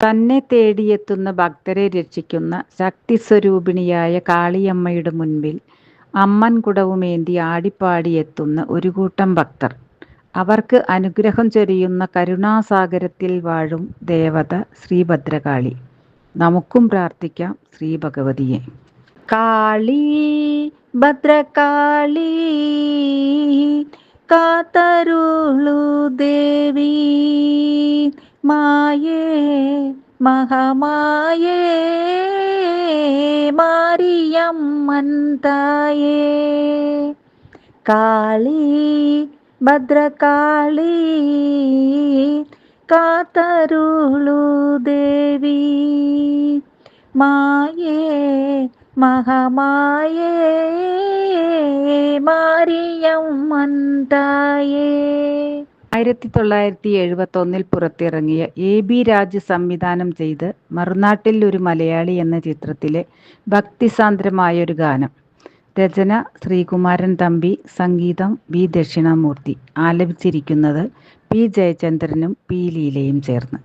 തന്നെ തേടിയെത്തുന്ന ഭക്തരെ രക്ഷിക്കുന്ന ശക്തിസ്വരൂപിണിയായ കാളിയമ്മയുടെ മുൻപിൽ അമ്മൻ കുടവുമേന്തി ആടിപ്പാടിയെത്തുന്ന ഒരു കൂട്ടം ഭക്തർ. അവർക്ക് അനുഗ്രഹം ചൊരിയുന്ന കരുണാസാഗരത്തിൽ വാഴും ദേവത ശ്രീഭദ്രകാളി. നമുക്കും പ്രാർത്ഥിക്കാം ശ്രീ ഭഗവതിയെ. കാളി ഭദ്രകാളി കാത്തരുളു ദേവി, മായേ മഹാമായേ മാരിയമ്മൻ തായേ. കാളി ഭദ്രകാളി കാത്തരുളു ദേവി, മായേ മഹാമായേ മാരിയമ്മൻ തായേ. 1971 പുറത്തിറങ്ങിയ AB രാജ് സംവിധാനം ചെയ്ത് മറുനാട്ടിൽ ഒരു മലയാളി എന്ന ചിത്രത്തിലെ ഭക്തിസാന്ദ്രമായൊരു ഗാനം. രചന ശ്രീകുമാരൻ തമ്പി, സംഗീതം B ദക്ഷിണാമൂർത്തി. ആലപിച്ചിരിക്കുന്നത് P ജയചന്ദ്രനും P ലീലയും ചേർന്ന്.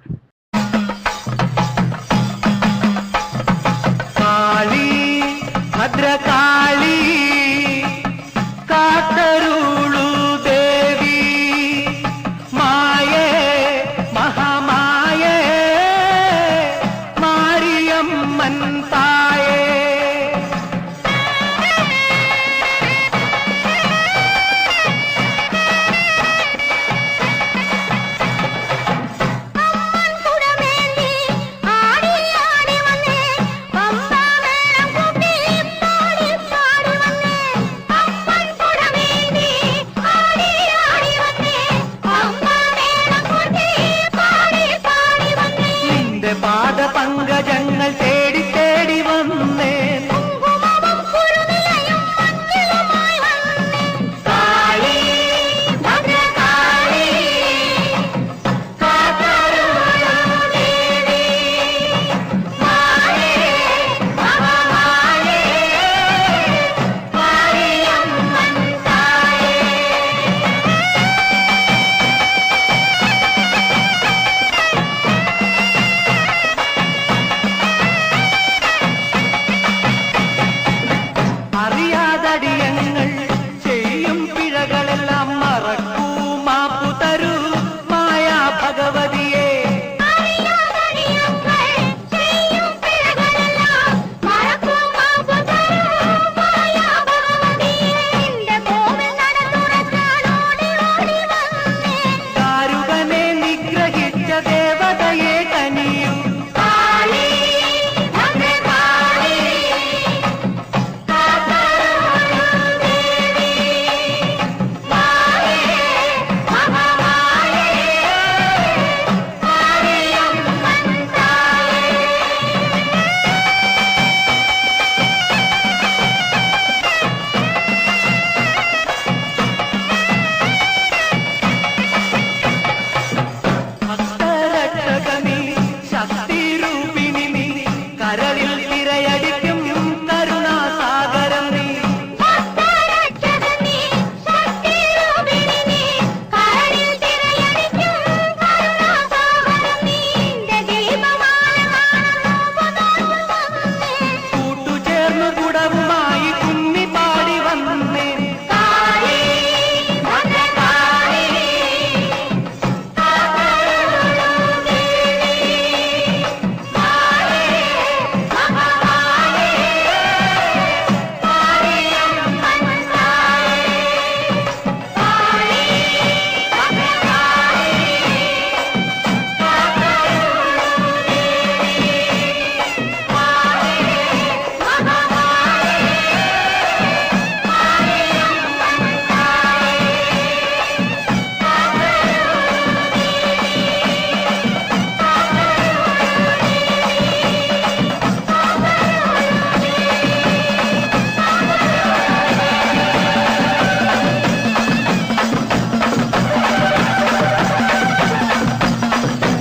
കാളി ഭദ്രകാളി കാത്തരുളു ദേവി, മായേ മഹാമായേ മാരിയമ്മൻ തായേ. പാദപങ്കജങ്ങൾ